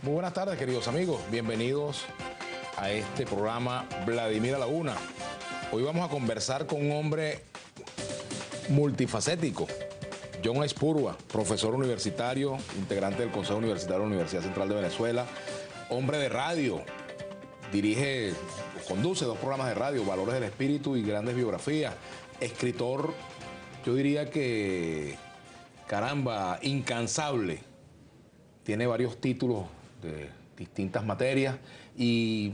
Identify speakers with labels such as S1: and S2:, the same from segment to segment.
S1: Muy buenas tardes, queridos amigos. Bienvenidos a este programa Vladimir a la Una. Hoy vamos a conversar con un hombre multifacético. John Aispurua, profesor universitario, integrante del Consejo Universitario de la Universidad Central de Venezuela, hombre de radio, dirige o conduce 2 programas de radio, Valores del Espíritu y Grandes Biografías, escritor, yo diría que, caramba, incansable. Tiene varios títulos de distintas materias y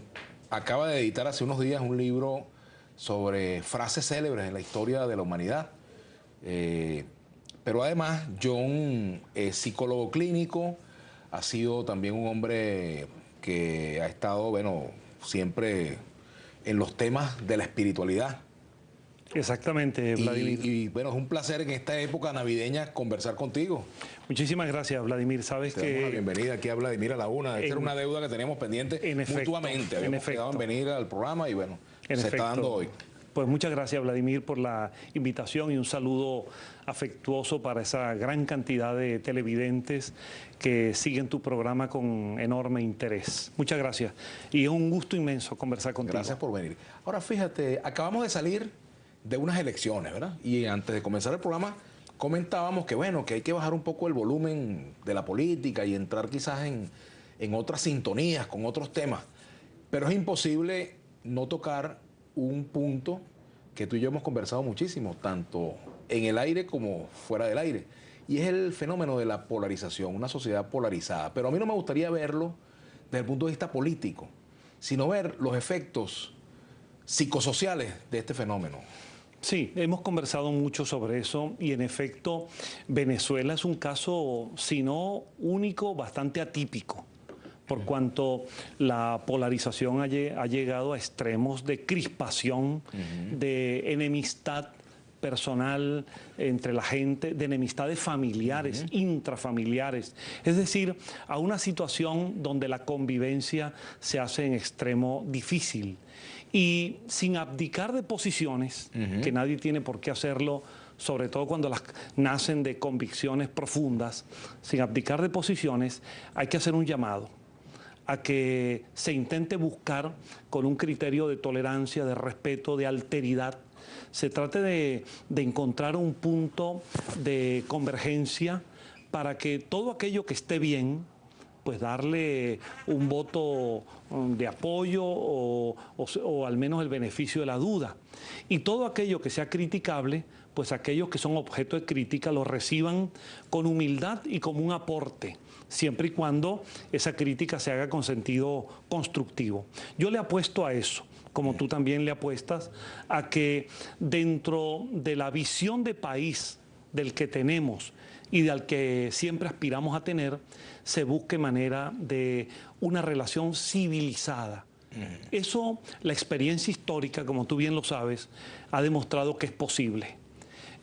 S1: acaba de editar hace unos días un libro sobre frases célebres en la historia de la humanidad. Pero además, John es psicólogo clínico, ha sido también un hombre que ha estado, bueno, siempre en los temas de la espiritualidad.
S2: Exactamente, Vladimir.
S1: Y bueno, es un placer en esta época navideña conversar contigo.
S2: Muchísimas gracias, Vladimir. Sabes
S1: Te damos la
S2: que...
S1: bienvenida aquí a Vladimir a la Una. Esta era una deuda que teníamos pendiente mutuamente. Habíamos quedado en venir al programa y bueno, se está dando hoy.
S2: Pues muchas gracias, Vladimir, por la invitación y un saludo afectuoso para esa gran cantidad de televidentes que siguen tu programa con enorme interés. Muchas gracias. Y es un gusto inmenso conversar contigo.
S1: Gracias por venir. Ahora, fíjate, acabamos de salir de unas elecciones, ¿verdad? Y antes de comenzar el programa comentábamos que, bueno, que hay que bajar un poco el volumen de la política y entrar quizás en otras sintonías, con otros temas. Pero es imposible no tocar un punto que tú y yo hemos conversado muchísimo, tanto en el aire como fuera del aire, y es el fenómeno de la polarización, una sociedad polarizada. Pero a mí no me gustaría verlo desde el punto de vista político, sino ver los efectos psicosociales de este fenómeno.
S2: Sí, hemos conversado mucho sobre eso y en efecto Venezuela es un caso, si no único, bastante atípico, por cuanto la polarización ha llegado a extremos de crispación, de enemistad personal entre la gente, de enemistades familiares, intrafamiliares. Es decir, a una situación donde la convivencia se hace en extremo difícil. Y sin abdicar de posiciones, que nadie tiene por qué hacerlo, sobre todo cuando las nacen de convicciones profundas, sin abdicar de posiciones, hay que hacer un llamado a que se intente buscar con un criterio de tolerancia, de respeto, de alteridad. Se trate de encontrar un punto de convergencia para que todo aquello que esté bien, pues darle un voto de apoyo o al menos el beneficio de la duda. Y todo aquello que sea criticable, pues aquellos que son objeto de crítica lo reciban con humildad y como un aporte, siempre y cuando esa crítica se haga con sentido constructivo. Yo le apuesto a eso, como tú también le apuestas, a que dentro de la visión de país del que tenemos y del que siempre aspiramos a tener, se busque manera de una relación civilizada. Eso, la experiencia histórica, como tú bien lo sabes, ha demostrado que es posible.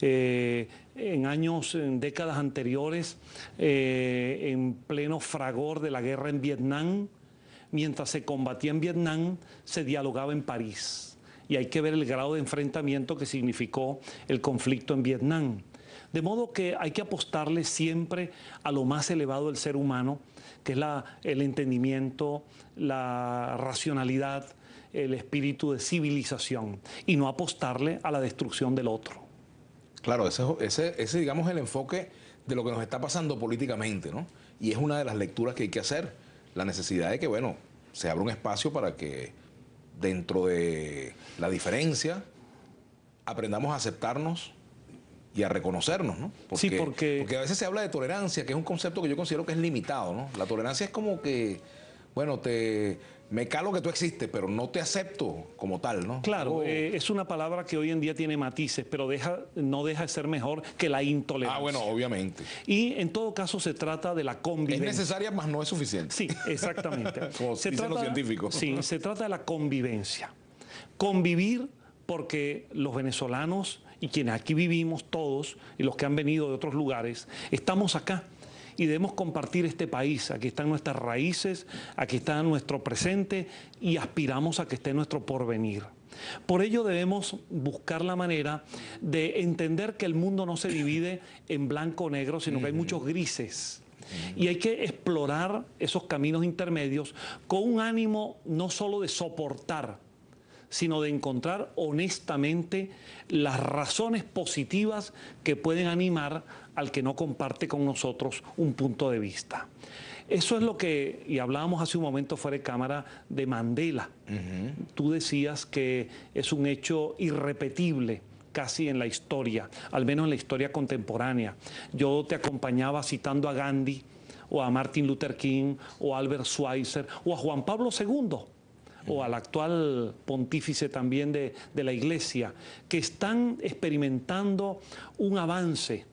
S2: En décadas anteriores, en pleno fragor de la guerra en Vietnam, mientras se combatía en Vietnam, se dialogaba en París. Y hay que ver el grado de enfrentamiento que significó el conflicto en Vietnam. De modo que hay que apostarle siempre a lo más elevado del ser humano, que es el entendimiento, la racionalidad, el espíritu de civilización, y no apostarle a la destrucción del otro.
S1: Claro, ese digamos, el enfoque de lo que nos está pasando políticamente, ¿no? Y es una de las lecturas que hay que hacer, la necesidad de que, bueno, se abra un espacio para que dentro de la diferencia aprendamos a aceptarnos y a reconocernos, ¿no? Porque a veces se habla de tolerancia, que es un concepto que yo considero que es limitado, ¿no? La tolerancia es como que, bueno, me calo que tú existes, pero no te acepto como tal, ¿no?
S2: Claro, es una palabra que hoy en día tiene matices, pero no deja de ser mejor que la intolerancia.
S1: Ah, bueno, obviamente.
S2: Y en todo caso se trata de la convivencia.
S1: Es necesaria, mas no es suficiente.
S2: Sí, exactamente.
S1: Como dicen los científicos.
S2: Sí, se trata de la convivencia. Convivir porque los venezolanos y quienes aquí vivimos todos y los que han venido de otros lugares, estamos acá y debemos compartir este país. Aquí están nuestras raíces, aquí está nuestro presente y aspiramos a que esté nuestro porvenir. Por ello debemos buscar la manera de entender que el mundo no se divide en blanco o negro, sino que hay muchos grises. Y hay que explorar esos caminos intermedios con un ánimo no solo de soportar, sino de encontrar honestamente las razones positivas que pueden animar al que no comparte con nosotros un punto de vista. Eso es lo que, y hablábamos hace un momento fuera de cámara, de Mandela. Tú decías que es un hecho irrepetible casi en la historia, al menos en la historia contemporánea. Yo te acompañaba citando a Gandhi, o a Martin Luther King, o a Albert Schweitzer, o a Juan Pablo II, o al actual pontífice también de la Iglesia, que están experimentando un avance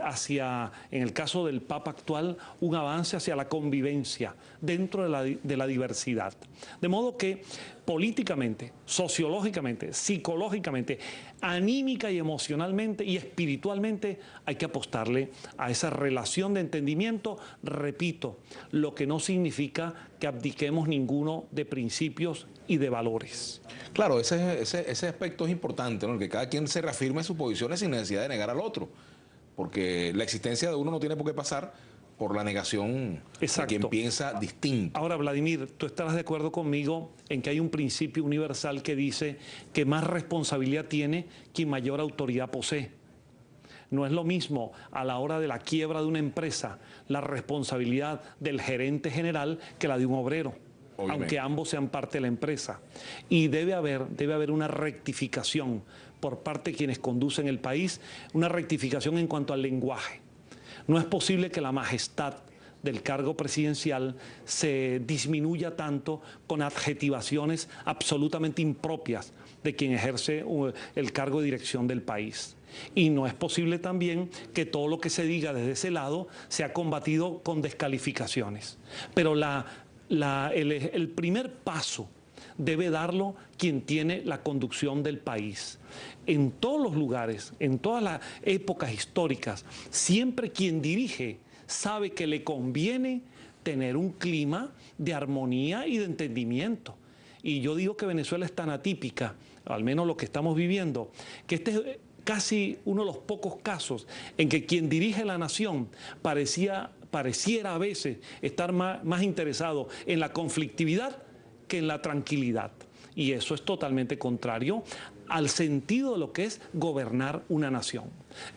S2: hacia, en el caso del Papa actual, un avance hacia la convivencia dentro de la diversidad. De modo que políticamente, sociológicamente, psicológicamente, anímica y emocionalmente y espiritualmente hay que apostarle a esa relación de entendimiento, repito, lo que no significa que abdiquemos ninguno de principios y de valores.
S1: Claro, ese aspecto es importante, ¿no? Que cada quien se reafirme sus posiciones sin necesidad de negar al otro. Porque la existencia de uno no tiene por qué pasar por la negación de quien piensa distinto.
S2: Ahora, Vladimir, tú estarás de acuerdo conmigo en que hay un principio universal que dice que más responsabilidad tiene quien mayor autoridad posee. No es lo mismo a la hora de la quiebra de una empresa la responsabilidad del gerente general que la de un obrero, aunque ambos sean parte de la empresa. Y debe haber una rectificación por parte de quienes conducen el país, una rectificación en cuanto al lenguaje. No es posible que la majestad del cargo presidencial se disminuya tanto con adjetivaciones absolutamente impropias de quien ejerce el cargo de dirección del país. Y no es posible también que todo lo que se diga desde ese lado sea combatido con descalificaciones. Pero el primer paso debe darlo quien tiene la conducción del país. En todos los lugares, en todas las épocas históricas, siempre quien dirige sabe que le conviene tener un clima de armonía y de entendimiento. Y yo digo que Venezuela es tan atípica, al menos lo que estamos viviendo, que este es casi uno de los pocos casos en que quien dirige la nación pareciera a veces estar más interesado en la conflictividad que en la tranquilidad. Y eso es totalmente contrario al sentido de lo que es gobernar una nación.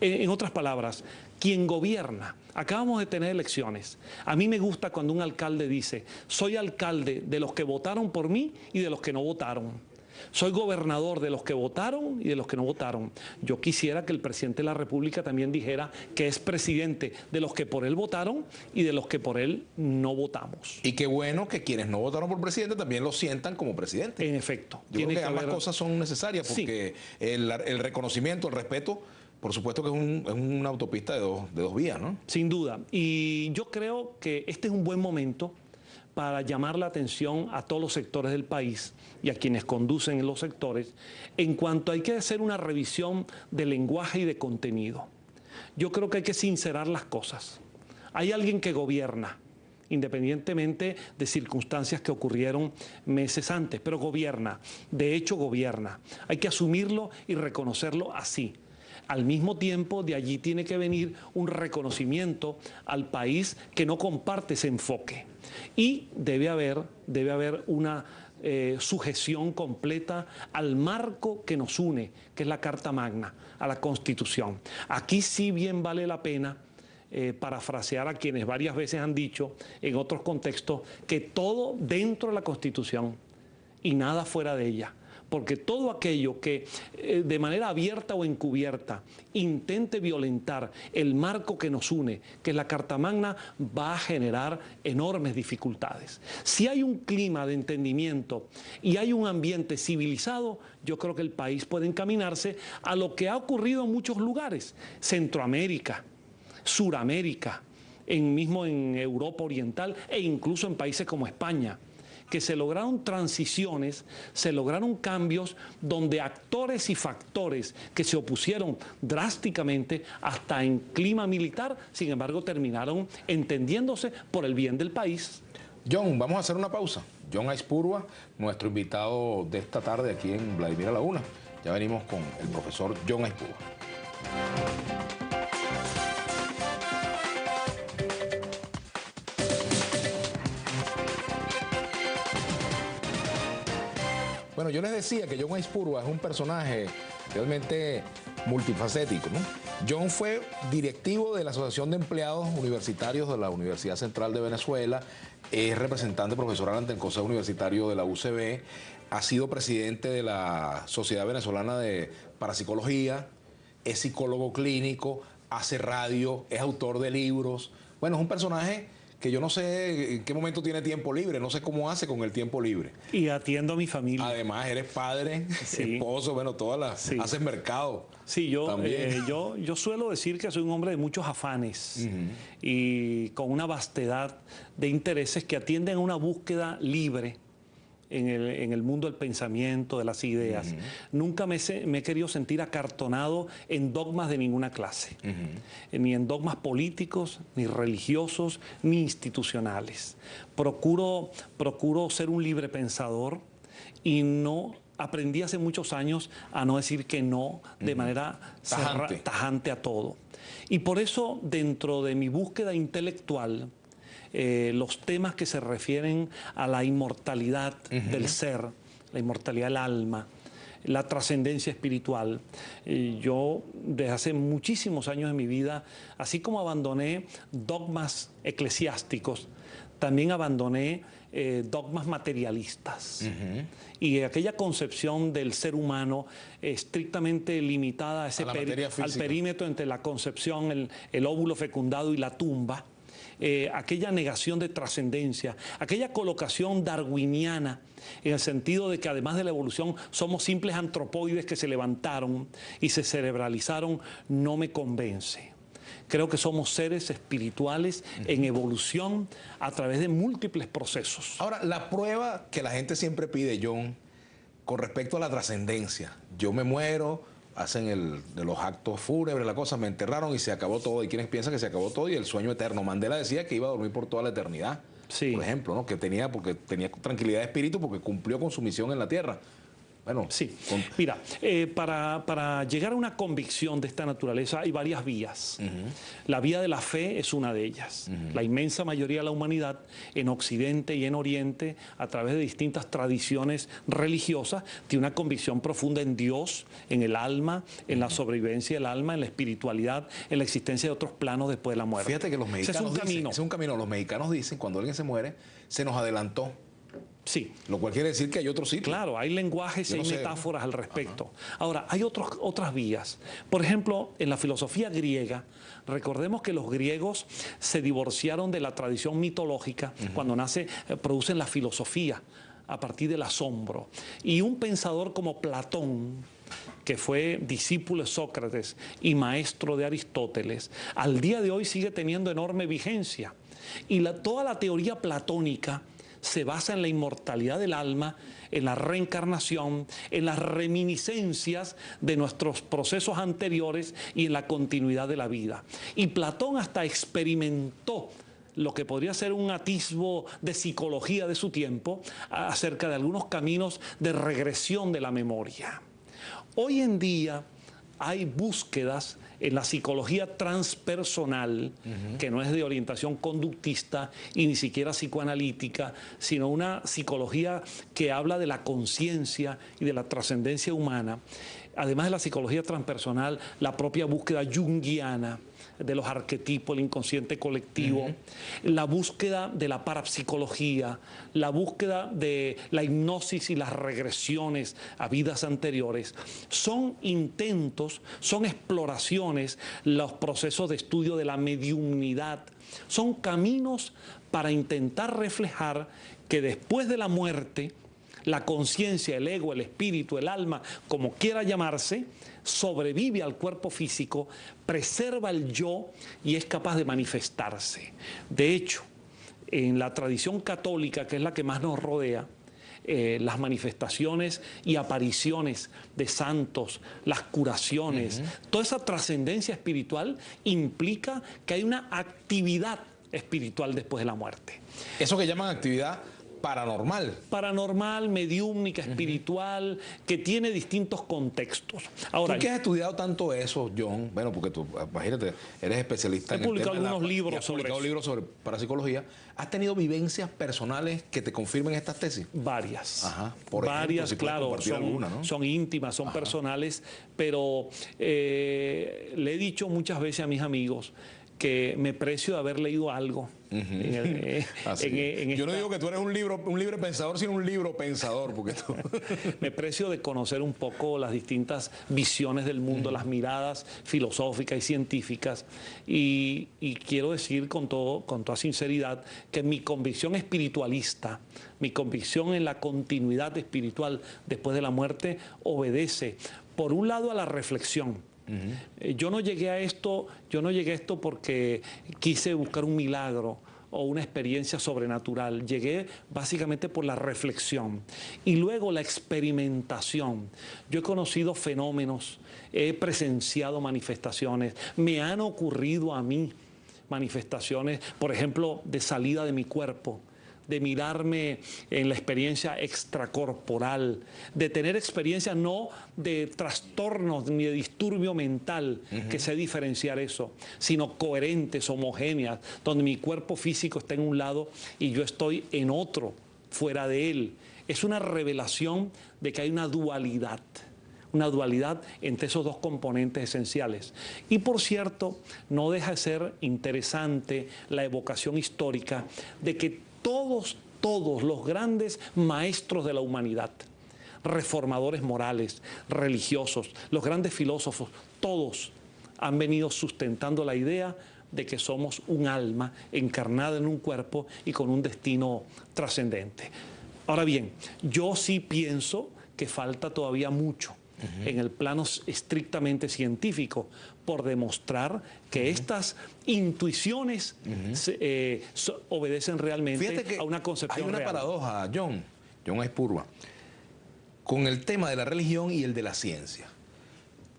S2: En otras palabras, quien gobierna, acabamos de tener elecciones. A mí me gusta cuando un alcalde dice, soy alcalde de los que votaron por mí y de los que no votaron. Soy gobernador de los que votaron y de los que no votaron. Yo quisiera que el presidente de la República también dijera que es presidente de los que por él votaron y de los que por él no votamos.
S1: Y qué bueno que quienes no votaron por presidente también lo sientan como presidente.
S2: En efecto.
S1: Yo creo que ambas cosas son necesarias porque sí, el reconocimiento, el respeto, por supuesto que es una autopista de dos vías, ¿no?
S2: Sin duda. Y yo creo que este es un buen momento para llamar la atención a todos los sectores del país y a quienes conducen los sectores en cuanto hay que hacer una revisión de lenguaje y de contenido. Yo creo que hay que sincerar las cosas. Hay alguien que gobierna, independientemente de circunstancias que ocurrieron meses antes, pero gobierna, de hecho gobierna. Hay que asumirlo y reconocerlo así. Al mismo tiempo, de allí tiene que venir un reconocimiento al país que no comparte ese enfoque. Y debe haber una sujeción completa al marco que nos une, que es la Carta Magna, a la Constitución. Aquí sí bien vale la pena parafrasear a quienes varias veces han dicho en otros contextos que todo dentro de la Constitución y nada fuera de ella. Porque todo aquello que de manera abierta o encubierta intente violentar el marco que nos une, que es la Carta Magna, va a generar enormes dificultades. Si hay un clima de entendimiento y hay un ambiente civilizado, yo creo que el país puede encaminarse a lo que ha ocurrido en muchos lugares, Centroamérica, Suramérica, mismo en Europa Oriental e incluso en países como España, que se lograron transiciones, se lograron cambios donde actores y factores que se opusieron drásticamente hasta en clima militar, sin embargo terminaron entendiéndose por el bien del país.
S1: John, vamos a hacer una pausa. John Aispurua, nuestro invitado de esta tarde aquí en Vladimir a la Una. Ya venimos con el profesor John Aispurua. Bueno, yo les decía que John Aispurua es un personaje realmente multifacético, ¿no? John fue directivo de la Asociación de Empleados Universitarios de la Universidad Central de Venezuela, es representante profesoral ante el Consejo Universitario de la UCB, ha sido presidente de la Sociedad Venezolana de Parapsicología, es psicólogo clínico, hace radio, es autor de libros. Bueno, es un personaje que yo no sé en qué momento tiene tiempo libre, no sé cómo hace con el tiempo libre.
S2: Y atiendo a mi familia.
S1: Además, eres padre, sí, esposo, bueno, todas las... Sí. Haces mercado.
S2: Sí, yo suelo decir que soy un hombre de muchos afanes y con una vastedad de intereses que atienden a una búsqueda libre en el mundo del pensamiento, de las ideas. Nunca me he querido sentir acartonado en dogmas de ninguna clase, ni en dogmas políticos, ni religiosos, ni institucionales. Procuro ser un libre pensador y aprendí hace muchos años a no decir que no de manera tajante a todo. Y por eso, dentro de mi búsqueda intelectual, los temas que se refieren a la inmortalidad del ser, la inmortalidad del alma, la trascendencia espiritual. Yo desde hace muchísimos años de mi vida, así como abandoné dogmas eclesiásticos, también abandoné dogmas materialistas. Y aquella concepción del ser humano estrictamente limitada a ese al perímetro entre la concepción, el óvulo fecundado y la tumba, aquella negación de trascendencia, aquella colocación darwiniana, en el sentido de que además de la evolución somos simples antropoides que se levantaron y se cerebralizaron, no me convence. Creo que somos seres espirituales en evolución a través de múltiples procesos.
S1: Ahora, la prueba que la gente siempre pide, John, con respecto a la trascendencia. Yo me muero, hacen de los actos fúnebres, la cosa, me enterraron y se acabó todo. Hay quienes piensan que se acabó todo y el sueño eterno. Mandela decía que iba a dormir por toda la eternidad, sí, por ejemplo, ¿no? Porque tenía tranquilidad de espíritu porque cumplió con su misión en la tierra. Bueno,
S2: sí. Mira, para llegar a una convicción de esta naturaleza hay varias vías. La vía de la fe es una de ellas. La inmensa mayoría de la humanidad, en Occidente y en Oriente, a través de distintas tradiciones religiosas, tiene una convicción profunda en Dios, en el alma, en la sobrevivencia del alma, en la espiritualidad, en la existencia de otros planos después de la muerte.
S1: Fíjate que los mexicanos dicen, es un camino. Los mexicanos dicen, cuando alguien se muere, se nos adelantó.
S2: Sí.
S1: Lo cual quiere decir que hay otro sitio.
S2: Claro, hay lenguajes y hay metáforas al respecto. Ahora, hay otras vías. Por ejemplo, en la filosofía griega, recordemos que los griegos se divorciaron de la tradición mitológica cuando producen la filosofía a partir del asombro. Y un pensador como Platón, que fue discípulo de Sócrates y maestro de Aristóteles, al día de hoy sigue teniendo enorme vigencia. Y toda la teoría platónica se basa en la inmortalidad del alma, en la reencarnación, en las reminiscencias de nuestros procesos anteriores y en la continuidad de la vida. Y Platón hasta experimentó lo que podría ser un atisbo de psicología de su tiempo acerca de algunos caminos de regresión de la memoria. Hoy en día hay búsquedas en la psicología transpersonal, que no es de orientación conductista y ni siquiera psicoanalítica, sino una psicología que habla de la conciencia y de la trascendencia humana. Además de la psicología transpersonal, la propia búsqueda junguiana de los arquetipos, el inconsciente colectivo, la búsqueda de la parapsicología, la búsqueda de la hipnosis y las regresiones a vidas anteriores, son intentos, son exploraciones, los procesos de estudio de la mediumnidad, son caminos para intentar reflejar que después de la muerte, la conciencia, el ego, el espíritu, el alma, como quiera llamarse, sobrevive al cuerpo físico, preserva el yo y es capaz de manifestarse. De hecho, en la tradición católica, que es la que más nos rodea, las manifestaciones y apariciones de santos, las curaciones, toda esa trascendencia espiritual implica que hay una actividad espiritual después de la muerte.
S1: Eso que llaman actividad
S2: paranormal, mediúmnica, espiritual, que tiene distintos contextos. Ahora,
S1: ¿tú qué has estudiado tanto eso, John? Bueno, porque tú, imagínate, eres especialista en el tema.
S2: He publicado algunos libros
S1: sobre eso. Has publicado libros sobre parapsicología. ¿Has tenido vivencias personales que te confirmen estas tesis?
S2: Varias.
S1: Ajá. Por
S2: varias,
S1: ejemplo, si
S2: claro, son,
S1: alguna, ¿no?
S2: son íntimas, son personales, pero le he dicho muchas veces a mis amigos que me precio de haber leído algo.
S1: Yo no digo que tú eres un libre pensador, sino un libro pensador, porque tú...
S2: Me precio de conocer un poco las distintas visiones del mundo, las miradas filosóficas y científicas, y quiero decir con toda sinceridad que mi convicción espiritualista, mi convicción en la continuidad espiritual después de la muerte, obedece, por un lado, a la reflexión. Yo no llegué a esto porque quise buscar un milagro o una experiencia sobrenatural. Llegué básicamente por la reflexión y luego la experimentación. Yo he conocido fenómenos, he presenciado manifestaciones, me han ocurrido a mí manifestaciones, por ejemplo, de salida de mi cuerpo, de mirarme en la experiencia extracorporal, de tener experiencias no de trastornos ni de disturbio mental, que sé diferenciar eso, sino coherentes, homogéneas, donde mi cuerpo físico está en un lado y yo estoy en otro, fuera de él. Es una revelación de que hay una dualidad entre esos dos componentes esenciales. Y por cierto, no deja de ser interesante la evocación histórica de que todos los grandes maestros de la humanidad, reformadores morales, religiosos, los grandes filósofos, todos han venido sustentando la idea de que somos un alma encarnada en un cuerpo y con un destino trascendente. Ahora bien, yo sí pienso que falta todavía mucho en el plano estrictamente científico por demostrar que estas intuiciones obedecen realmente a una concepción real.
S1: Hay una paradoja, John Aispurua, con el tema de la religión y el de la ciencia.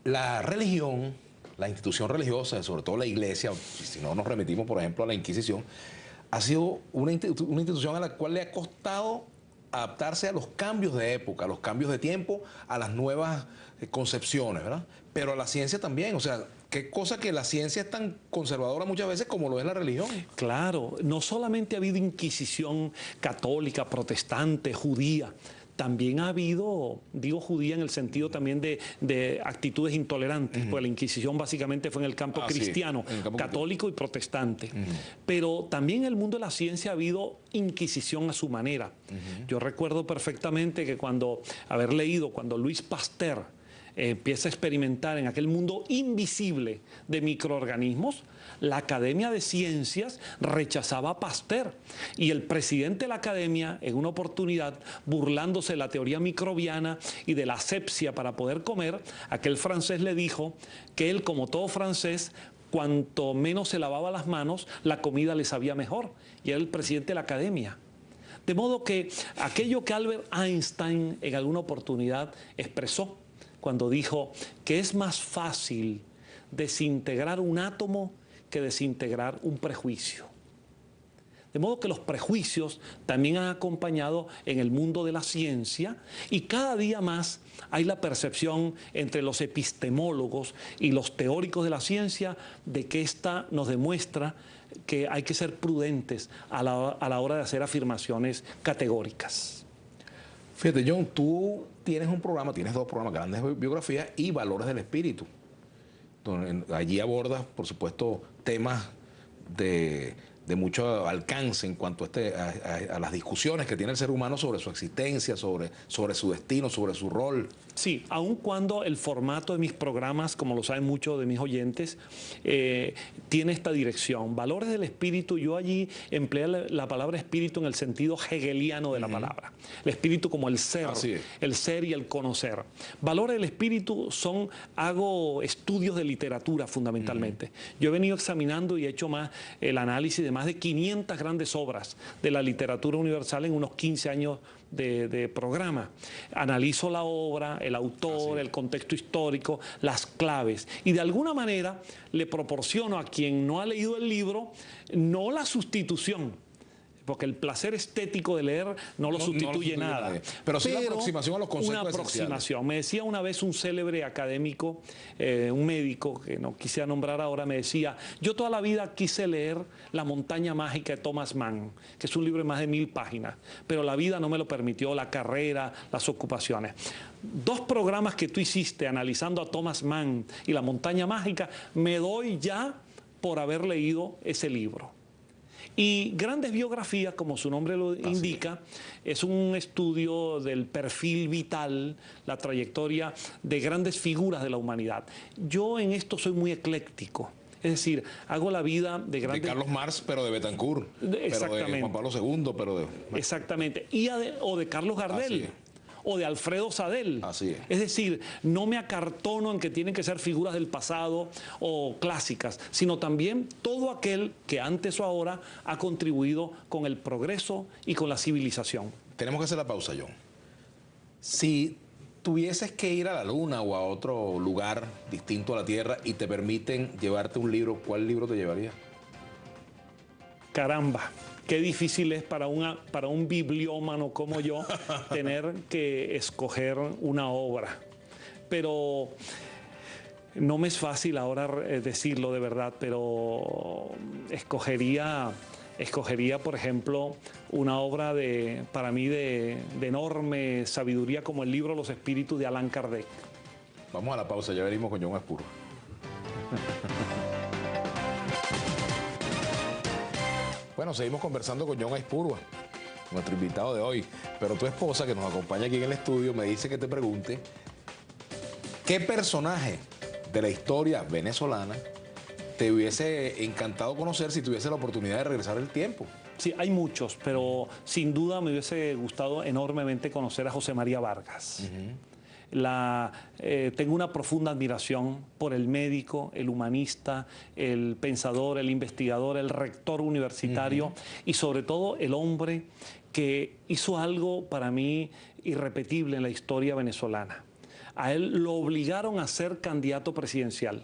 S1: La religión, la institución religiosa, sobre todo la iglesia, si no nos remitimos, por ejemplo, a la Inquisición, ha sido una institución a la cual le ha costado adaptarse a los cambios de época, a los cambios de tiempo, a las nuevas concepciones, ¿verdad? Pero a la ciencia también, o sea, qué cosa que la ciencia es tan conservadora muchas veces como lo es la religión.
S2: Claro, no solamente ha habido inquisición católica, protestante, judía, también ha habido, digo judía en el sentido también de actitudes intolerantes, porque la Inquisición básicamente fue en el campo cristiano, católico y protestante. Pero también en el mundo de la ciencia ha habido inquisición a su manera. Yo recuerdo perfectamente que cuando Luis Pasteur empieza a experimentar en aquel mundo invisible de microorganismos, la Academia de Ciencias rechazaba a Pasteur y el presidente de la Academia, en una oportunidad, burlándose de la teoría microbiana y de la asepsia para poder comer, aquel francés le dijo que él, como todo francés, cuanto menos se lavaba las manos, la comida le sabía mejor, y era el presidente de la Academia. De modo que aquello que Albert Einstein en alguna oportunidad expresó cuando dijo que es más fácil desintegrar un átomo que desintegrar un prejuicio. De modo que los prejuicios también han acompañado en el mundo de la ciencia y cada día más hay la percepción entre los epistemólogos y los teóricos de la ciencia de que esta nos demuestra que hay que ser prudentes a la hora de hacer afirmaciones categóricas.
S1: Fíjate, John, tú tienes un programa, tienes dos programas, Grandes Biografías y Valores del Espíritu. Allí abordas, por supuesto, temas de mucho alcance en cuanto a las discusiones que tiene el ser humano sobre su existencia, sobre su destino, sobre su rol.
S2: Sí, aun cuando el formato de mis programas, como lo saben muchos de mis oyentes, tiene esta dirección. Valores del espíritu, yo allí empleé la palabra espíritu en el sentido hegeliano de la palabra. El espíritu como el ser y el conocer. Valores del espíritu hago estudios de literatura fundamentalmente. Yo he venido examinando y he hecho más el análisis de más de 500 grandes obras de la literatura universal en unos 15 años de programa. Analizo la obra, el autor, el contexto histórico, las claves, y de alguna manera le proporciono a quien no ha leído el libro no la sustitución, porque el placer estético de leer no lo sustituye nada.
S1: Nadie. Pero sí la aproximación a los conceptos
S2: una aproximación. Me decía una vez un célebre académico, un médico, que no quisiera nombrar ahora, me decía, yo toda la vida quise leer La montaña mágica de Thomas Mann, que es un libro de más de 1000 páginas, pero la vida no me lo permitió, la carrera, las ocupaciones. 2 programas que tú hiciste analizando a Thomas Mann y La montaña mágica, me doy ya por haber leído ese libro. Y Grandes biografías, como su nombre lo indica, es un estudio del perfil vital, la trayectoria de grandes figuras de la humanidad. Yo en esto soy muy ecléctico. Es decir, hago la vida de grandes...
S1: De Carlos Marx, pero de Betancourt.
S2: Exactamente.
S1: Pero de Juan Pablo II, pero de...
S2: Exactamente. O de Carlos Gardel. O de Alfredo Sadel.
S1: Así es.
S2: Es decir, no me acartono en que tienen que ser figuras del pasado o clásicas, sino también todo aquel que antes o ahora ha contribuido con el progreso y con la civilización.
S1: Tenemos que hacer la pausa, John. Si tuvieses que ir a la Luna o a otro lugar distinto a la Tierra y te permiten llevarte un libro, ¿cuál libro te llevarías?
S2: Caramba. Qué difícil es para un bibliómano como yo tener que escoger una obra. Pero no me es fácil ahora decirlo de verdad, pero escogería, por ejemplo, una obra para mí de enorme sabiduría como el libro Los Espíritus de Allan Kardec.
S1: Vamos a la pausa, ya venimos con John Aispurua. Bueno, seguimos conversando con John Aispurua, nuestro invitado de hoy. Pero tu esposa, que nos acompaña aquí en el estudio, me dice que te pregunte ¿qué personaje de la historia venezolana te hubiese encantado conocer si tuviese la oportunidad de regresar el tiempo?
S2: Sí, hay muchos, pero sin duda me hubiese gustado enormemente conocer a José María Vargas. Tengo una profunda admiración por el médico, el humanista, el pensador, el investigador, el rector universitario y sobre todo el hombre que hizo algo para mí irrepetible en la historia venezolana. A él lo obligaron a ser candidato presidencial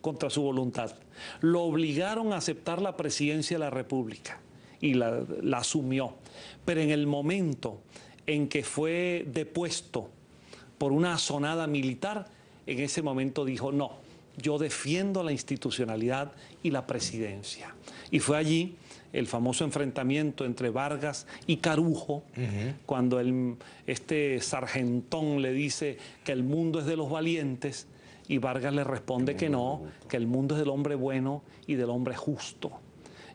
S2: contra su voluntad. Lo obligaron a aceptar la presidencia de la República y la asumió. Pero en el momento en que fue depuesto por una asonada militar, en ese momento dijo, no, yo defiendo la institucionalidad y la presidencia. Y fue allí el famoso enfrentamiento entre Vargas y Carujo, cuando este sargentón le dice que el mundo es de los valientes, y Vargas le responde que no, que el mundo es del hombre bueno y del hombre justo.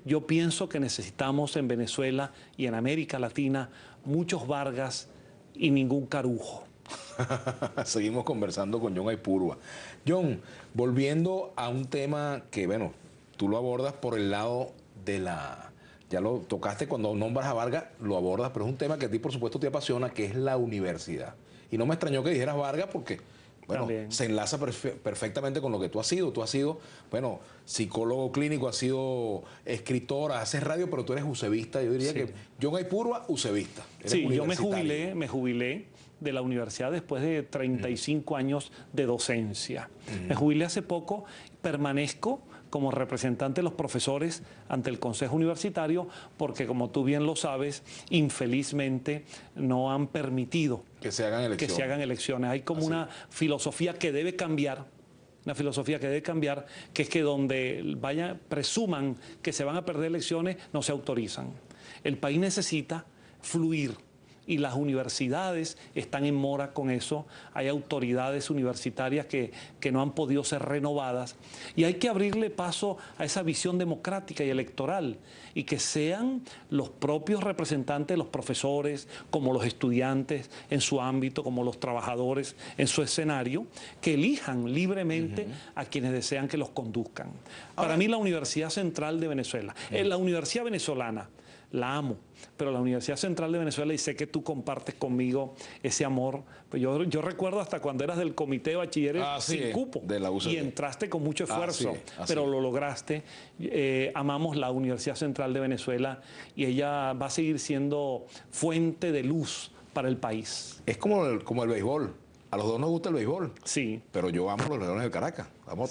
S2: Yo pienso que necesitamos en Venezuela y en América Latina muchos Vargas y ningún Carujo.
S1: Seguimos conversando con John Aispurua. John, volviendo a un tema que, bueno, tú lo abordas por el lado de ya lo tocaste cuando nombras a Vargas, lo abordas, pero es un tema que a ti, por supuesto, te apasiona, que es la universidad. Y no me extrañó que dijeras Vargas porque, bueno, se enlaza perfectamente con lo que tú has sido. Tú has sido, bueno, psicólogo clínico, has sido escritor, haces radio, pero tú eres usevista. Yo diría que John Aispurua, usevista.
S2: Sí, yo me jubilé de la universidad después de 35 años de docencia. Me jubilé hace poco, permanezco como representante de los profesores ante el Consejo Universitario porque, como tú bien lo sabes, infelizmente no han permitido
S1: que se hagan elecciones.
S2: Hay como una filosofía que debe cambiar, que es que donde presuman que se van a perder elecciones, no se autorizan. El país necesita fluir. Y las universidades están en mora con eso. Hay autoridades universitarias que no han podido ser renovadas. Y hay que abrirle paso a esa visión democrática y electoral. Y que sean los propios representantes, los profesores, como los estudiantes en su ámbito, como los trabajadores en su escenario, que elijan libremente a quienes desean que los conduzcan. Para mí la Universidad Central de Venezuela, la Universidad Venezolana, la amo, pero la Universidad Central de Venezuela, y sé que tú compartes conmigo ese amor, pues yo recuerdo hasta cuando eras del comité de bachilleres sin cupo
S1: de la UCB.
S2: Y entraste con mucho esfuerzo, pero lo lograste. Amamos la Universidad Central de Venezuela y ella va a seguir siendo fuente de luz para el país.
S1: Es como el béisbol. A los dos nos gusta el béisbol.
S2: Sí.
S1: Pero yo amo los Leones del Caracas.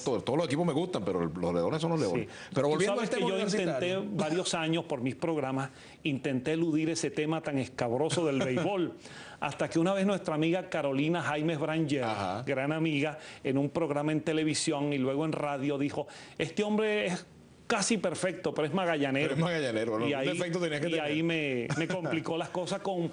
S1: Todos los equipos me gustan, pero los Leones son los Leones.
S2: Sí.
S1: Pero volviendo al tema
S2: yo
S1: universitario.
S2: intenté varios años por mis programas, intenté eludir ese tema tan escabroso del béisbol, hasta que una vez nuestra amiga Carolina Jaimes Branger,
S1: Ajá.
S2: gran amiga, en un programa en televisión y luego en radio dijo, este hombre es casi perfecto, pero es magallanero.
S1: Pero es magallanero, ¿no?
S2: Y
S1: Un
S2: ahí,
S1: defecto tenía que tener.
S2: ahí me complicó las cosas con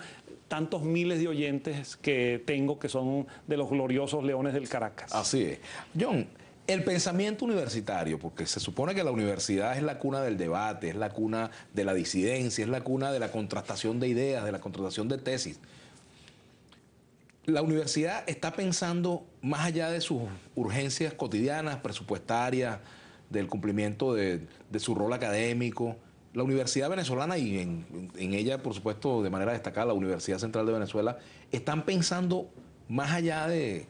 S2: tantos miles de oyentes que tengo que son de los gloriosos Leones del Caracas.
S1: Así es. John, el pensamiento universitario, porque se supone que la universidad es la cuna del debate, es la cuna de la disidencia, es la cuna de la contrastación de ideas, de la contrastación de tesis. La universidad está pensando más allá de sus urgencias cotidianas, presupuestarias, del cumplimiento de su rol académico. La Universidad Venezolana y en ella, por supuesto, de manera destacada, la Universidad Central de Venezuela, están pensando más allá de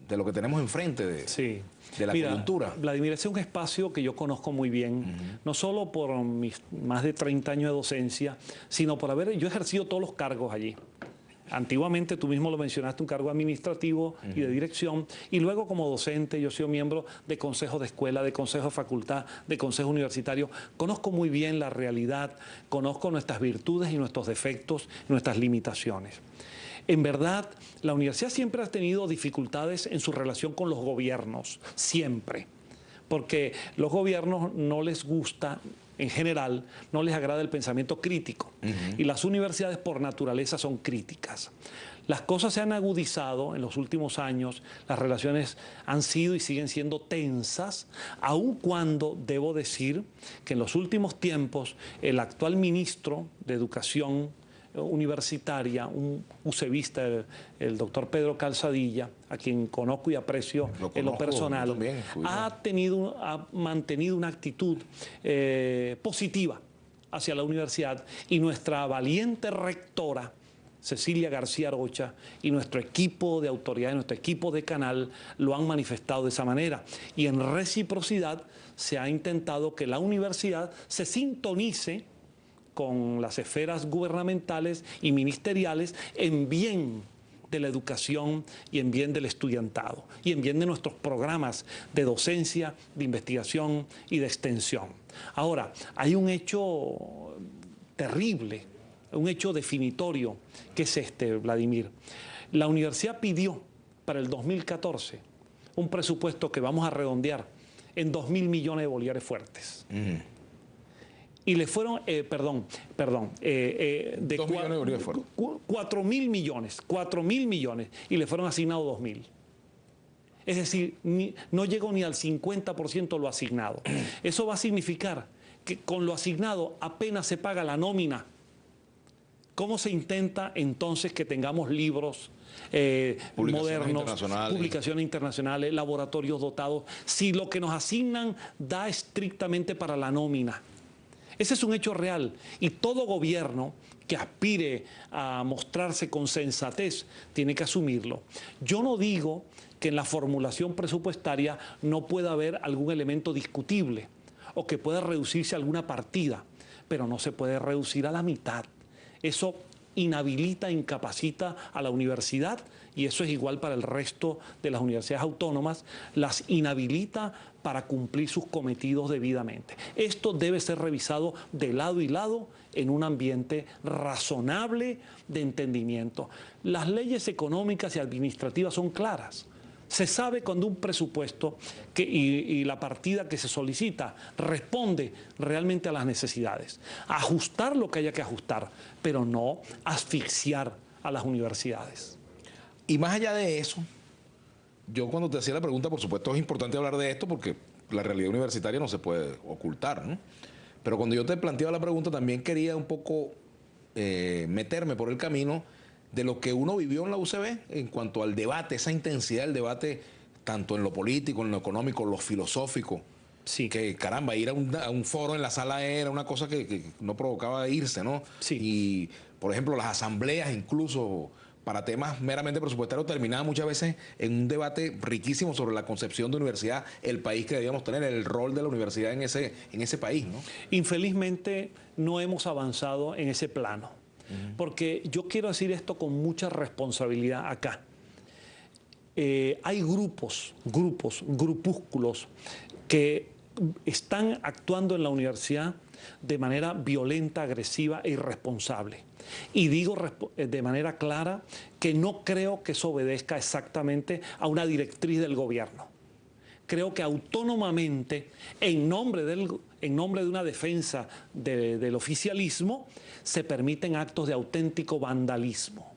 S1: lo que tenemos enfrente, de la coyuntura.
S2: Vladimir, ese es un espacio que yo conozco muy bien, no solo por mis más de 30 años de docencia, sino por yo he ejercido todos los cargos allí. Antiguamente, tú mismo lo mencionaste, un cargo administrativo y de dirección, y luego como docente yo he sido miembro de consejo de escuela, de consejo de facultad, de consejo universitario. Conozco muy bien la realidad, conozco nuestras virtudes y nuestros defectos, nuestras limitaciones. En verdad, la universidad siempre ha tenido dificultades en su relación con los gobiernos, siempre, porque los gobiernos no les gusta, en general, no les agrada el pensamiento crítico. Y las universidades por naturaleza son críticas. Las cosas se han agudizado en los últimos años, las relaciones han sido y siguen siendo tensas, aun cuando debo decir que en los últimos tiempos el actual ministro de Educación universitaria, un UCEBista, el doctor Pedro Calzadilla, a quien conozco y aprecio en lo personal,
S1: también,
S2: ha mantenido una actitud positiva hacia la universidad, y nuestra valiente rectora, Cecilia García Arocha, y nuestro equipo de autoridad, nuestro equipo de canal, lo han manifestado de esa manera. Y en reciprocidad se ha intentado que la universidad se sintonice con las esferas gubernamentales y ministeriales en bien de la educación y en bien del estudiantado y en bien de nuestros programas de docencia, de investigación y de extensión. Ahora, hay un hecho terrible, un hecho definitorio, que es este, Vladimir. La universidad pidió para el 2014 un presupuesto que vamos a redondear en 2.000 millones de bolívares fuertes. Y le fueron, de 4.000 millones, y le fueron asignados 2.000. Es decir, no llegó ni al 50% lo asignado. Eso va a significar que con lo asignado apenas se paga la nómina. ¿Cómo se intenta entonces que tengamos libros modernos, publicaciones internacionales, laboratorios dotados, si lo que nos asignan da estrictamente para la nómina? Ese es un hecho real, y todo gobierno que aspire a mostrarse con sensatez tiene que asumirlo. Yo no digo que en la formulación presupuestaria no pueda haber algún elemento discutible o que pueda reducirse alguna partida, pero no se puede reducir a la mitad. Eso inhabilita, incapacita a la universidad, y eso es igual para el resto de las universidades autónomas, las inhabilita para cumplir sus cometidos debidamente. Esto debe ser revisado de lado y lado en un ambiente razonable de entendimiento. Las leyes económicas y administrativas son claras. Se sabe cuando un presupuesto y la partida que se solicita responde realmente a las necesidades. Ajustar lo que haya que ajustar, pero no asfixiar a las universidades.
S1: Y más allá de eso, yo cuando te hacía la pregunta, por supuesto es importante hablar de esto porque la realidad universitaria no se puede ocultar, ¿no? Pero cuando yo te planteaba la pregunta también quería un poco meterme por el camino de lo que uno vivió en la UCB en cuanto al debate, esa intensidad del debate, tanto en lo político, en lo económico, en lo filosófico.
S2: Sí.
S1: Que caramba, ir a un foro en la sala era una cosa que no provocaba irse, ¿no?
S2: Sí.
S1: Y, por ejemplo, las asambleas incluso para temas meramente presupuestarios terminaban muchas veces en un debate riquísimo sobre la concepción de universidad, el país que debíamos tener, el rol de la universidad en ese país, ¿no?
S2: Infelizmente no hemos avanzado en ese plano. Porque yo quiero decir esto con mucha responsabilidad acá. hay grupúsculos que están actuando en la universidad de manera violenta, agresiva e irresponsable. Y digo de manera clara que no creo que eso obedezca exactamente a una directriz del gobierno. Creo que autónomamente, en nombre de una defensa del oficialismo, se permiten actos de auténtico vandalismo.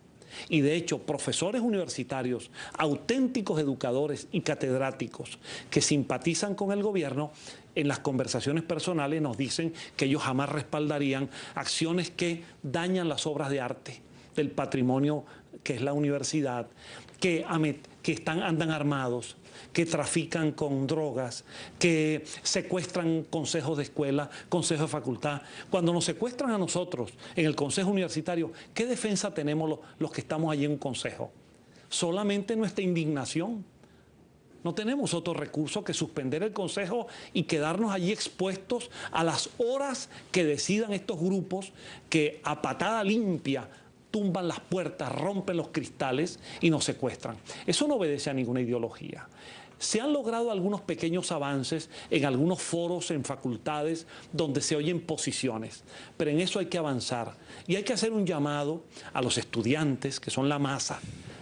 S2: Y de hecho, profesores universitarios, auténticos educadores y catedráticos que simpatizan con el gobierno, en las conversaciones personales nos dicen que ellos jamás respaldarían acciones que dañan las obras de arte del patrimonio que es la universidad, que andan armados, que trafican con drogas, que secuestran consejos de escuela, consejos de facultad. Cuando nos secuestran a nosotros en el consejo universitario, ¿qué defensa tenemos los que estamos allí en un consejo? Solamente nuestra indignación. No tenemos otro recurso que suspender el consejo y quedarnos allí expuestos a las horas que decidan estos grupos que a patada limpia tumban las puertas, rompen los cristales y nos secuestran. Eso no obedece a ninguna ideología. Se han logrado algunos pequeños avances en algunos foros, en facultades, donde se oyen posiciones, pero en eso hay que avanzar. Y hay que hacer un llamado a los estudiantes, que son la masa,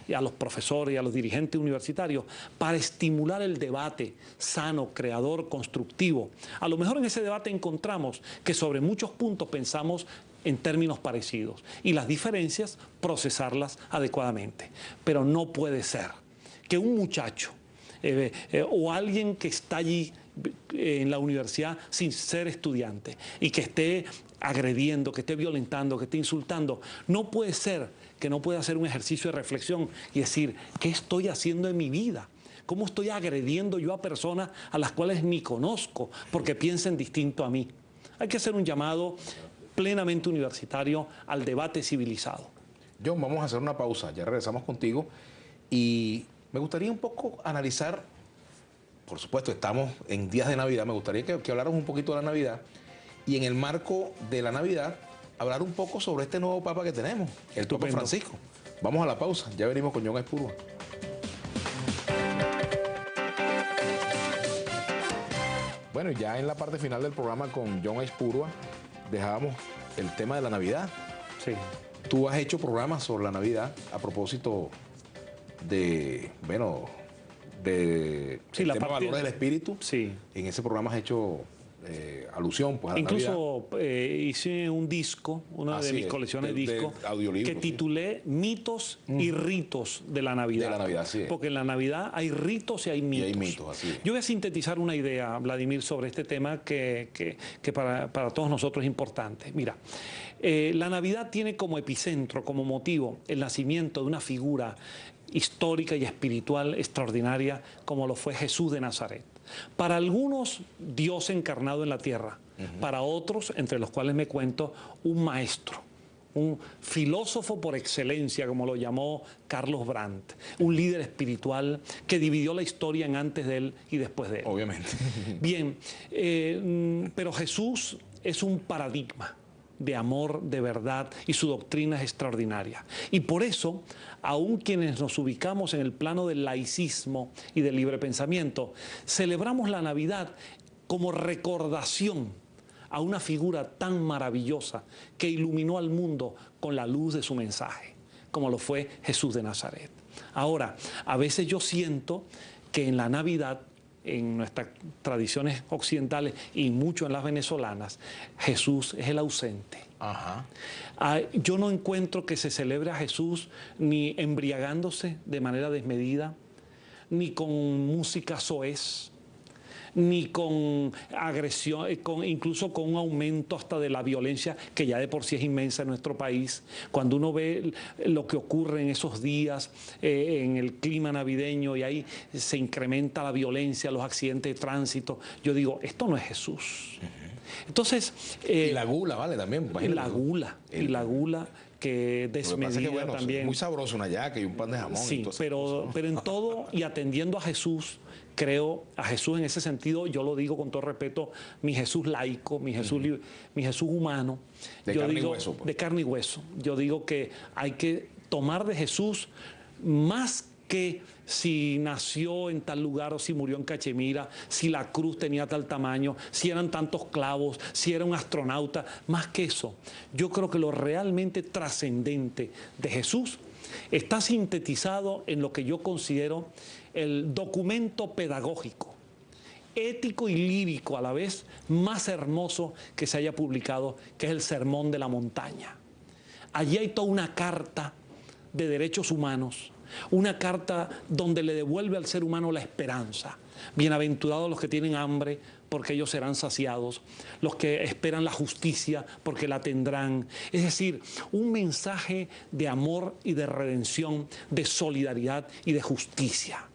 S2: y a los profesores y a los dirigentes universitarios, para estimular el debate sano, creador, constructivo. A lo mejor en ese debate encontramos que sobre muchos puntos pensamos en términos parecidos y las diferencias procesarlas adecuadamente. Pero no puede ser que un muchacho o alguien que está allí en la universidad sin ser estudiante y que esté agrediendo, que esté violentando, que esté insultando, no puede ser que no pueda hacer un ejercicio de reflexión y decir, ¿qué estoy haciendo en mi vida? ¿Cómo estoy agrediendo yo a personas a las cuales ni conozco porque piensen distinto a mí? Hay que hacer un llamado plenamente universitario al debate civilizado.
S1: John, vamos a hacer una pausa, ya regresamos contigo y me gustaría un poco analizar, por supuesto estamos en días de Navidad, me gustaría que habláramos un poquito de la Navidad y en el marco de la Navidad hablar un poco sobre este nuevo Papa que tenemos, el Papa Francisco. Vamos a la pausa, ya venimos con John Aizpurua. Bueno, ya en la parte final del programa con John Aizpurua dejábamos el tema de la Navidad.
S2: Sí.
S1: Tú has hecho programas sobre la Navidad a propósito de, bueno, de
S2: sí,
S1: el tema de valores del espíritu.
S2: Sí.
S1: En ese programa has hecho alusión pues, a la Navidad.
S2: Incluso hice un disco, una de mis colecciones de discos, que titulé Mitos y Ritos de la Navidad.
S1: De la Navidad, sí.
S2: Porque en la Navidad hay ritos y hay mitos.
S1: Y hay mitos, así es.
S2: Yo voy a sintetizar una idea, Vladimir, sobre este tema que para todos nosotros es importante. Mira, la Navidad tiene como epicentro, como motivo, el nacimiento de una figura histórica y espiritual extraordinaria como lo fue Jesús de Nazaret. Para algunos, Dios encarnado en la tierra. Para otros, entre los cuales me cuento, un maestro, un filósofo por excelencia, como lo llamó Carlos Brandt, un líder espiritual que dividió la historia en antes de él y después de él.
S1: Obviamente.
S2: Bien, pero Jesús es un paradigma de amor, de verdad, y su doctrina es extraordinaria. Y por eso, aun quienes nos ubicamos en el plano del laicismo y del libre pensamiento, celebramos la Navidad como recordación a una figura tan maravillosa que iluminó al mundo con la luz de su mensaje, como lo fue Jesús de Nazaret. Ahora, a veces yo siento que en la Navidad, en nuestras tradiciones occidentales y mucho en las venezolanas, Jesús es el ausente.
S1: Ajá.
S2: Yo no encuentro que se celebre a Jesús ni embriagándose de manera desmedida, ni con música soez, ni con agresión, incluso con un aumento hasta de la violencia que ya de por sí es inmensa en nuestro país. Cuando uno ve lo que ocurre en esos días, en el clima navideño, y ahí se incrementa la violencia, los accidentes de tránsito, yo digo, esto no es Jesús. Entonces...
S1: y la gula, ¿vale? También.
S2: La gula, y la gula que desmedida
S1: bueno,
S2: también.
S1: Muy sabroso una yaca y un pan de jamón.
S2: Sí, pero en todo y atendiendo a Jesús, creo a Jesús en ese sentido, yo lo digo con todo respeto, mi Jesús laico, mi Jesús, mi Jesús humano.
S1: De carne y hueso. Pues.
S2: De carne y hueso. Yo digo que hay que tomar de Jesús más qué, si nació en tal lugar o si murió en Cachemira, si la cruz tenía tal tamaño, si eran tantos clavos, si era un astronauta. Más que eso, yo creo que lo realmente trascendente de Jesús está sintetizado en lo que yo considero el documento pedagógico, ético y lírico a la vez más hermoso que se haya publicado, que es el Sermón de la Montaña. Allí hay toda una carta de derechos humanos, una carta donde le devuelve al ser humano la esperanza. Bienaventurados los que tienen hambre, porque ellos serán saciados, los que esperan la justicia, porque la tendrán. Es decir, un mensaje de amor y de redención, de solidaridad y de justicia.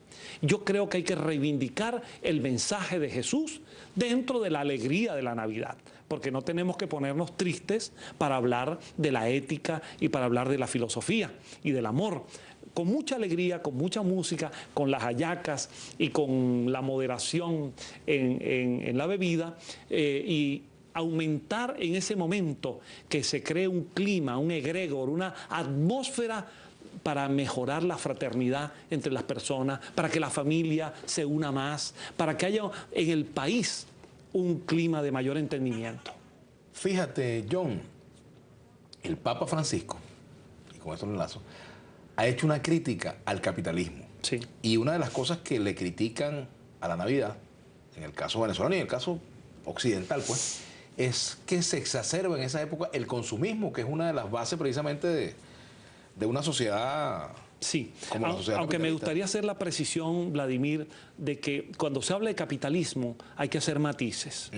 S2: Yo creo que hay que reivindicar el mensaje de Jesús dentro de la alegría de la Navidad, porque no tenemos que ponernos tristes para hablar de la ética y para hablar de la filosofía y del amor. Con mucha alegría, con mucha música, con las hallacas y con la moderación en la bebida y aumentar en ese momento que se cree un clima, un egregor, una atmósfera para mejorar la fraternidad entre las personas, para que la familia se una más, para que haya en el país un clima de mayor entendimiento.
S1: Fíjate, John, el Papa Francisco, y con esto lo enlazo, ha hecho una crítica al capitalismo.
S2: Sí.
S1: Y una de las cosas que le critican a la Navidad, en el caso venezolano y en el caso occidental, pues, es que se exacerba en esa época el consumismo, que es una de las bases precisamente de una sociedad.
S2: Sí,
S1: como la sociedad
S2: aunque me
S1: capitalista.
S2: gustaría hacer la precisión, Vladimir, de que cuando se habla de capitalismo hay que hacer matices.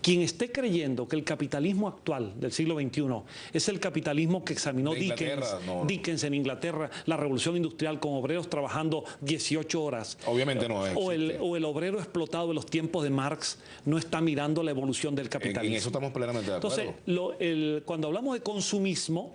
S2: Quien esté creyendo que el capitalismo actual del siglo XXI es el capitalismo que examinó Dickens en Inglaterra, la revolución industrial con obreros trabajando 18 horas.
S1: Obviamente no es.
S2: O el obrero explotado de los tiempos de Marx no está mirando la evolución del capitalismo.
S1: En eso estamos plenamente de acuerdo.
S2: Entonces, cuando hablamos de consumismo,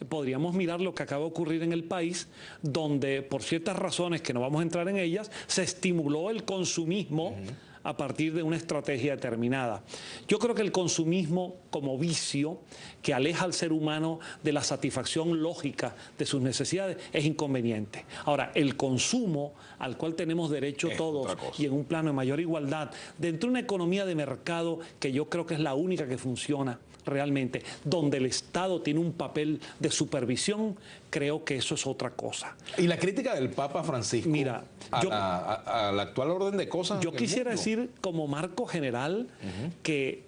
S2: podríamos mirar lo que acaba de ocurrir en el país, donde por ciertas razones que no vamos a entrar en ellas, se estimuló el consumismo a partir de una estrategia determinada. Yo creo que el consumismo como vicio que aleja al ser humano de la satisfacción lógica de sus necesidades es inconveniente. Ahora, el consumo al cual tenemos derecho todos y en un plano de mayor igualdad, dentro de una economía de mercado que yo creo que es la única que funciona realmente, donde el Estado tiene un papel de supervisión, creo que eso es otra cosa.
S1: Y la crítica del Papa Francisco,
S2: mira,
S1: a la actual orden de cosas.
S2: Yo quisiera decir como marco general que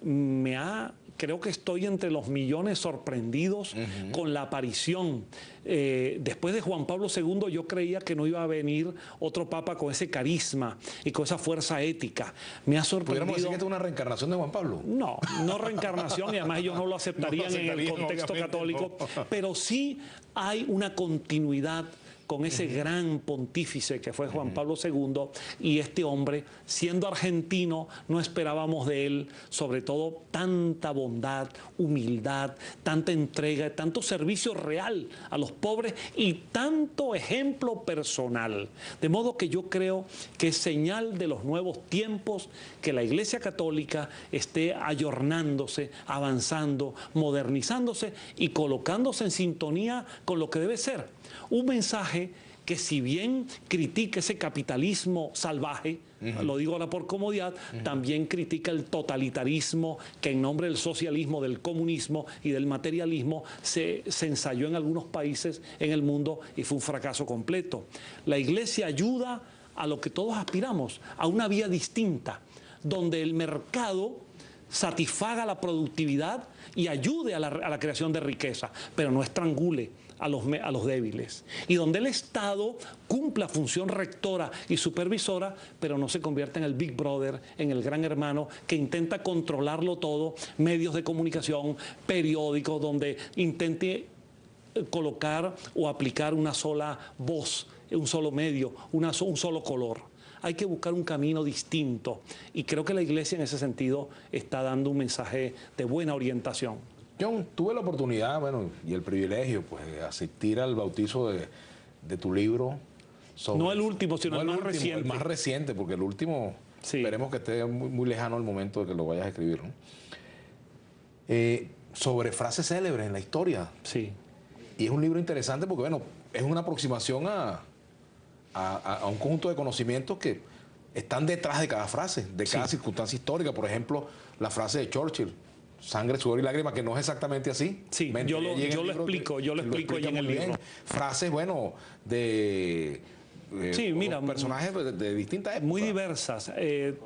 S2: creo que estoy entre los millones sorprendidos con la aparición. Después de Juan Pablo II yo creía que no iba a venir otro papa con ese carisma y con esa fuerza ética. Me ha sorprendido.
S1: ¿Podríamos decir que esta es una reencarnación de Juan Pablo?
S2: No, no reencarnación, y además ellos no lo aceptarían, en el contexto católico, pero sí hay una continuidad con ese gran pontífice que fue Juan Pablo II, y este hombre, siendo argentino, no esperábamos de él, sobre todo, tanta bondad, humildad, tanta entrega, tanto servicio real a los pobres y tanto ejemplo personal. De modo que yo creo que es señal de los nuevos tiempos que la Iglesia Católica esté ayornándose, avanzando, modernizándose y colocándose en sintonía con lo que debe ser un mensaje que, si bien critica ese capitalismo salvaje, lo digo ahora por comodidad, también critica el totalitarismo que en nombre del socialismo, del comunismo y del materialismo se ensayó en algunos países en el mundo y fue un fracaso completo. La Iglesia ayuda a lo que todos aspiramos, a una vía distinta, donde el mercado satisfaga la productividad y ayude a la creación de riqueza, pero no estrangule a los débiles, y donde el Estado cumpla función rectora y supervisora, pero no se convierta en el Big Brother, en el gran hermano que intenta controlarlo todo, medios de comunicación, periódicos, donde intente colocar o aplicar una sola voz, un solo medio, un solo color. Hay que buscar un camino distinto, y creo que la Iglesia en ese sentido está dando un mensaje de buena orientación.
S1: John, tuve la oportunidad, y el privilegio, pues, de asistir al bautizo de tu libro.
S2: No el último, sino el más reciente.
S1: El más reciente, porque el último, esperemos que esté muy, muy lejano al momento de que lo vayas a escribir, ¿no? Sobre frases célebres en la historia.
S2: Sí.
S1: Y es un libro interesante porque, es una aproximación a un conjunto de conocimientos que están detrás de cada frase, de cada circunstancia histórica. Por ejemplo, la frase de Churchill, sangre, sudor y lágrimas, que no es exactamente así.
S2: Sí, yo lo explico ahí en el libro.
S1: Frases, bueno, de
S2: sí, mira,
S1: personajes de distintas épocas.
S2: Muy diversas.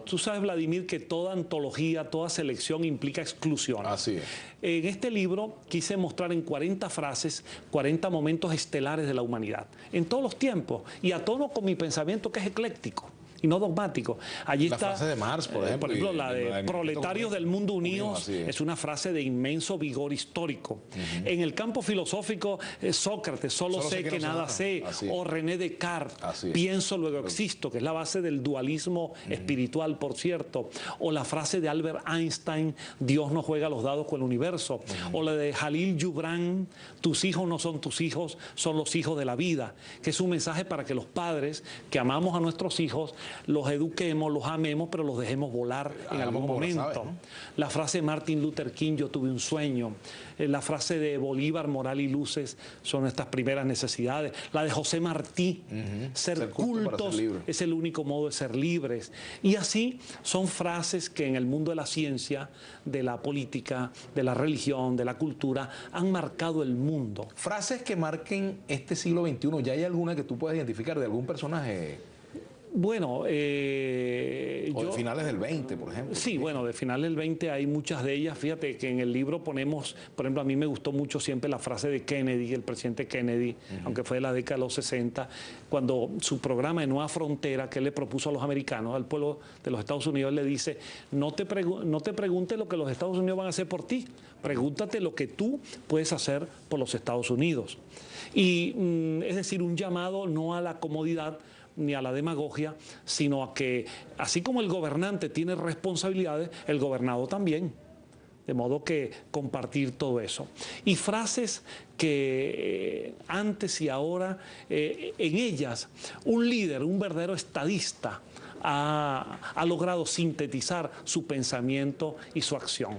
S2: Tú sabes, Vladimir, que toda antología, toda selección implica exclusión.
S1: Así es.
S2: En este libro quise mostrar en 40 frases 40 momentos estelares de la humanidad, en todos los tiempos, y a tono con mi pensamiento, que es ecléctico y no dogmático. Allí
S1: la
S2: está,
S1: frase de Marx, por ejemplo,
S2: la de proletarios del mundo unidos, es una frase de inmenso vigor histórico. En el campo filosófico, Sócrates, solo sé que nada sé, o René Descartes, pienso luego existo, que es la base del dualismo espiritual, por cierto, o la frase de Albert Einstein, Dios no juega los dados con el universo, o la de Jalil Gibran, tus hijos no son tus hijos, son los hijos de la vida, que es un mensaje para que los padres que amamos a nuestros hijos los eduquemos, los amemos, pero los dejemos volar en algún momento. ¿Sabes, no? La frase de Martin Luther King, yo tuve un sueño. La frase de Bolívar, moral y luces, son nuestras primeras necesidades. La de José Martí, ser cultos es el único modo de ser libres. Y así son frases que en el mundo de la ciencia, de la política, de la religión, de la cultura, han marcado el mundo.
S1: Frases que marquen este siglo XXI, ¿ya hay alguna que tú puedas identificar de algún personaje?
S2: Bueno,
S1: o de finales del 20, por ejemplo.
S2: Sí, bueno, de finales del 20 hay muchas de ellas. Fíjate que en el libro ponemos, por ejemplo, a mí me gustó mucho siempre la frase de Kennedy, el presidente Kennedy, aunque fue de la década de los 60, cuando su programa de Nueva Frontera que él le propuso a los americanos, al pueblo de los Estados Unidos, le dice, no te preguntes lo que los Estados Unidos van a hacer por ti, pregúntate lo que tú puedes hacer por los Estados Unidos. Y es decir, un llamado no a la comodidad, ni a la demagogia, sino a que, así como el gobernante tiene responsabilidades, el gobernado también. De modo que compartir todo eso. Y frases que antes y ahora, en ellas, un líder, un verdadero estadista, ha logrado sintetizar su pensamiento y su acción.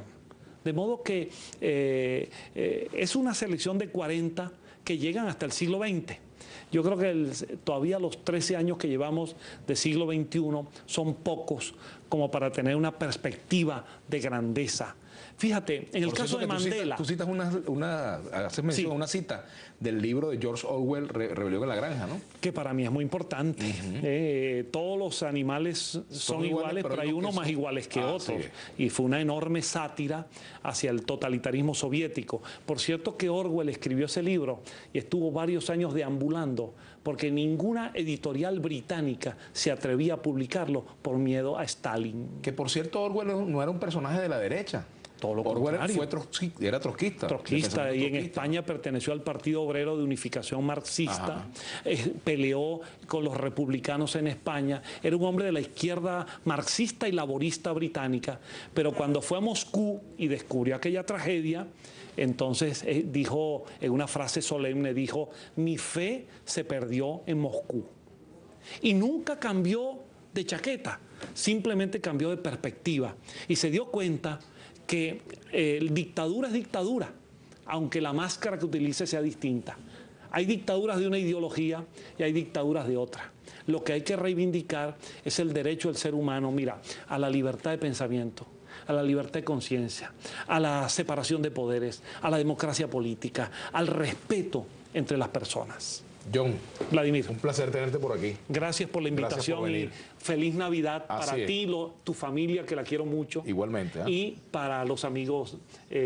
S2: De modo que es una selección de 40 que llegan hasta el siglo XX. Yo creo que todavía los 13 años que llevamos de siglo XXI son pocos como para tener una perspectiva de grandeza. Fíjate, en el caso de Mandela...
S1: Tú citas haces mención a una cita del libro de George Orwell, Rebelión en la Granja, ¿no?
S2: Que para mí es muy importante. Todos los animales son iguales, pero hay unos más iguales que otros. Y fue una enorme sátira hacia el totalitarismo soviético. Por cierto que Orwell escribió ese libro y estuvo varios años deambulando porque ninguna editorial británica se atrevía a publicarlo por miedo a Stalin.
S1: Que por cierto Orwell no era un personaje de la derecha.
S2: Todo lo
S1: Orwell
S2: contrario.
S1: Era trotskista.
S2: Trotskista, y en España perteneció al Partido Obrero de Unificación Marxista, peleó con los republicanos en España, era un hombre de la izquierda marxista y laborista británica, pero cuando fue a Moscú y descubrió aquella tragedia, entonces dijo, en una frase solemne, dijo, mi fe se perdió en Moscú. Y nunca cambió de chaqueta, simplemente cambió de perspectiva y se dio cuenta que dictadura es dictadura, aunque la máscara que utilice sea distinta. Hay dictaduras de una ideología y hay dictaduras de otra. Lo que hay que reivindicar es el derecho del ser humano, mira, a la libertad de pensamiento, a la libertad de conciencia, a la separación de poderes, a la democracia política, al respeto entre las personas.
S1: John,
S2: Vladimir,
S1: un placer tenerte por aquí.
S2: Gracias por la invitación y feliz Navidad para ti, tu familia, que la quiero mucho.
S1: Igualmente.
S2: Y para los amigos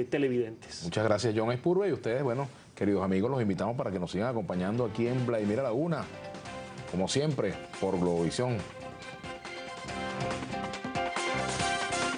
S2: televidentes.
S1: Muchas gracias, John Spurbe. Y ustedes, bueno, queridos amigos, los invitamos para que nos sigan acompañando aquí en Vladimir a la Una, como siempre, por Globovisión.